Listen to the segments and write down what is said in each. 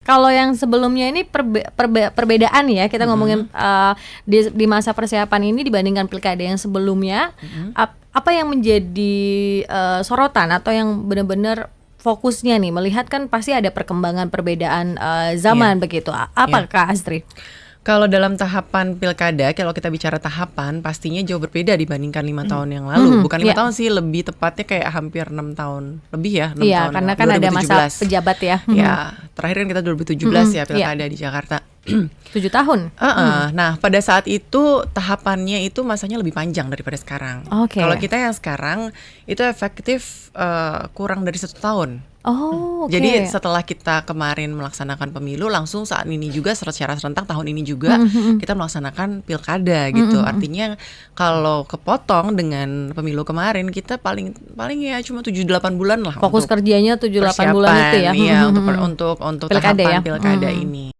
kalau yang sebelumnya ini perbedaan ya, kita ngomongin di masa persiapan ini dibandingkan pilkada yang sebelumnya, apa yang menjadi sorotan atau yang benar-benar fokusnya nih, melihat kan pasti ada perkembangan perbedaan zaman begitu. Apa Kak Astri? Kalau dalam tahapan pilkada, kalau kita bicara tahapan, pastinya jauh berbeda dibandingkan 5 tahun yang lalu. Bukan 5 tahun sih, lebih tepatnya kayak hampir 6 tahun lebih ya. 6 tahun karena kan 2017. Ada masa pejabat ya. Ya, terakhir kan kita 2017 ya pilkada di Jakarta. 7 tahun. Nah, pada saat itu tahapannya itu masanya lebih panjang daripada sekarang. Kalau kita yang sekarang itu efektif kurang dari 1 tahun. Jadi setelah kita kemarin melaksanakan pemilu, langsung saat ini juga secara serentak tahun ini juga kita melaksanakan pilkada gitu. Artinya kalau kepotong dengan pemilu kemarin, kita paling ya cuma 7-8 bulan lah. Fokus kerjanya 7-8 bulan itu ya. Iya, untuk pilkada tahapan pilkada ini.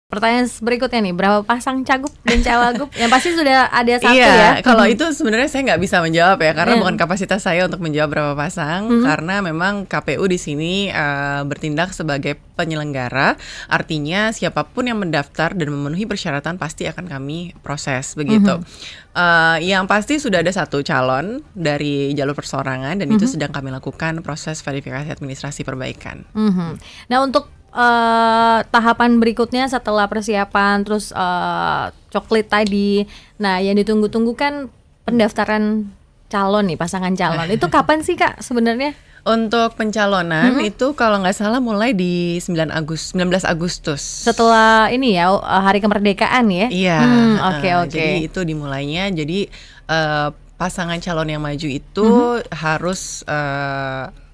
Pertanyaan berikutnya nih, berapa pasang cagup dan cawagup? Yang pasti sudah ada satu Kalau itu sebenarnya saya nggak bisa menjawab ya, karena bukan kapasitas saya untuk menjawab berapa pasang, karena memang KPU di sini bertindak sebagai penyelenggara, artinya siapapun yang mendaftar dan memenuhi persyaratan pasti akan kami proses begitu. Yang pasti sudah ada 1 calon dari jalur perseorangan dan itu sedang kami lakukan proses verifikasi administrasi perbaikan. Nah, untuk tahapan berikutnya setelah persiapan terus coklit tadi, nah yang ditunggu-tunggu kan pendaftaran calon nih, pasangan calon. Itu kapan sih Kak sebenarnya? Untuk pencalonan itu kalau nggak salah mulai di 19 Agustus. Setelah ini ya, hari kemerdekaan ya? Iya. Oke. Jadi itu dimulainya. Jadi pasangan calon yang maju itu harus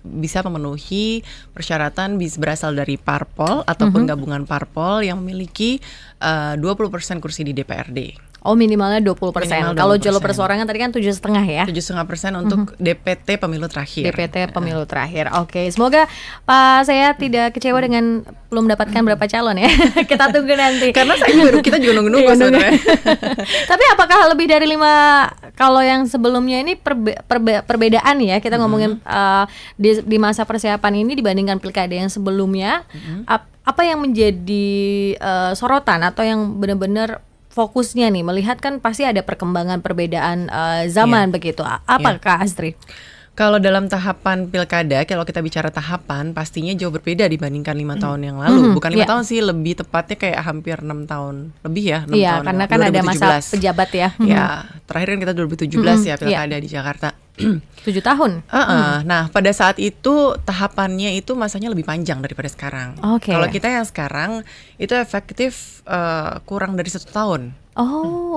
bisa memenuhi persyaratan berasal dari parpol ataupun gabungan parpol yang memiliki 20% kursi di DPRD. Minimalnya 20%. Kalau jalur perseorangan tadi kan 7,5 ya? 7,5% untuk DPT pemilu terakhir. DPT pemilu terakhir. Oke, semoga Pak saya tidak kecewa dengan belum mendapatkan berapa calon ya. Kita tunggu nanti. Karena kita juga nunggu-nunggu sebenarnya. Tapi apakah lebih dari 5? Kalau yang sebelumnya ini perbedaan ya, kita ngomongin di masa persiapan ini dibandingkan pilkada yang sebelumnya, apa yang menjadi sorotan atau yang benar-benar fokusnya nih, melihat kan pasti ada perkembangan perbedaan zaman begitu. Apa Kak Astri? Kalau dalam tahapan pilkada, kalau kita bicara tahapan, pastinya jauh berbeda dibandingkan 5 tahun yang lalu. Bukan 5 tahun sih, lebih tepatnya kayak hampir 6 tahun lebih ya. 6 tahun karena kan 2017. Ada masa pejabat ya. Ya, terakhir kan kita 2017 ya pilkada di Jakarta. 7 tahun. Nah, pada saat itu tahapannya itu masanya lebih panjang daripada sekarang. Kalau kita yang sekarang itu efektif kurang dari 1 tahun.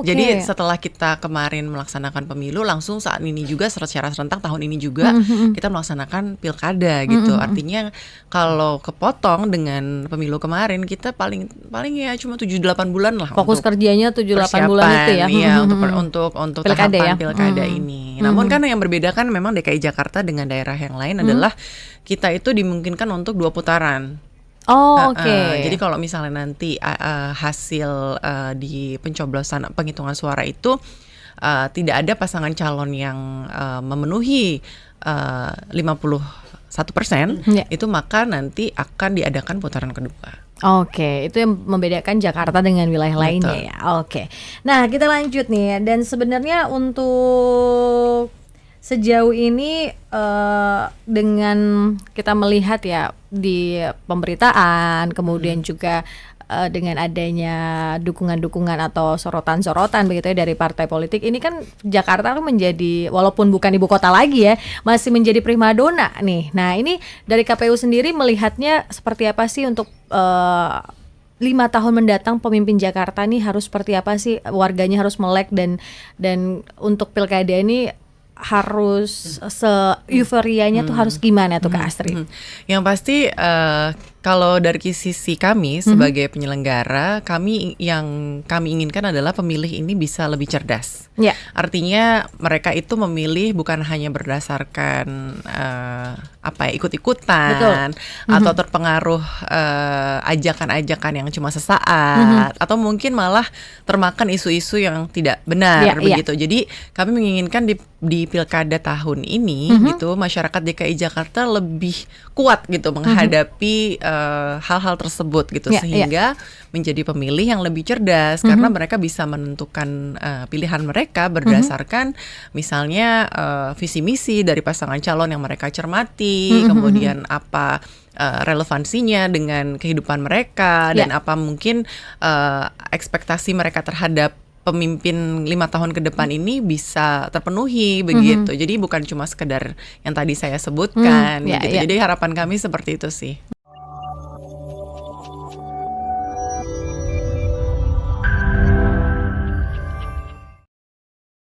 Jadi setelah kita kemarin melaksanakan pemilu, langsung saat ini juga secara serentak tahun ini juga kita melaksanakan pilkada gitu. Artinya kalau kepotong dengan pemilu kemarin, kita paling ya cuma 7-8 bulan lah. Fokus kerjanya 7-8 bulan itu ya. Iya, untuk pilkada tahapan pilkada ini. Namun kan yang berbeda kan memang DKI Jakarta dengan daerah yang lain adalah kita itu dimungkinkan untuk 2 putaran. Jadi kalau misalnya nanti hasil di pencoblosan penghitungan suara itu tidak ada pasangan calon yang memenuhi 51%, itu maka nanti akan diadakan putaran kedua. Itu yang membedakan Jakarta dengan wilayah lainnya ya. Nah, kita lanjut nih, dan sebenarnya untuk sejauh ini dengan kita melihat ya di pemberitaan, kemudian juga dengan adanya dukungan-dukungan atau sorotan-sorotan begitu ya dari partai politik, ini kan Jakarta kan menjadi, walaupun bukan ibu kota lagi ya, masih menjadi primadona nih. Nah, ini dari KPU sendiri melihatnya seperti apa sih untuk 5 tahun mendatang pemimpin Jakarta nih harus seperti apa sih, warganya harus melek dan untuk pilkada ini harus se-euforianya tuh harus gimana tuh Kak Astri? Yang pasti Kalau dari sisi kami sebagai penyelenggara, yang kami inginkan adalah pemilih ini bisa lebih cerdas. Artinya mereka itu memilih bukan hanya berdasarkan ikut-ikutan atau terpengaruh ajakan-ajakan yang cuma sesaat, atau mungkin malah termakan isu-isu yang tidak benar begitu. Jadi kami menginginkan di pilkada tahun ini gitu, masyarakat DKI Jakarta lebih kuat gitu menghadapi hal-hal tersebut gitu, sehingga menjadi pemilih yang lebih cerdas karena mereka bisa menentukan pilihan mereka berdasarkan misalnya visi misi dari pasangan calon yang mereka cermati, kemudian apa relevansinya dengan kehidupan mereka dan apa mungkin ekspektasi mereka terhadap pemimpin 5 tahun ke depan ini bisa terpenuhi begitu. Jadi bukan cuma sekedar yang tadi saya sebutkan gitu. Jadi harapan kami seperti itu sih.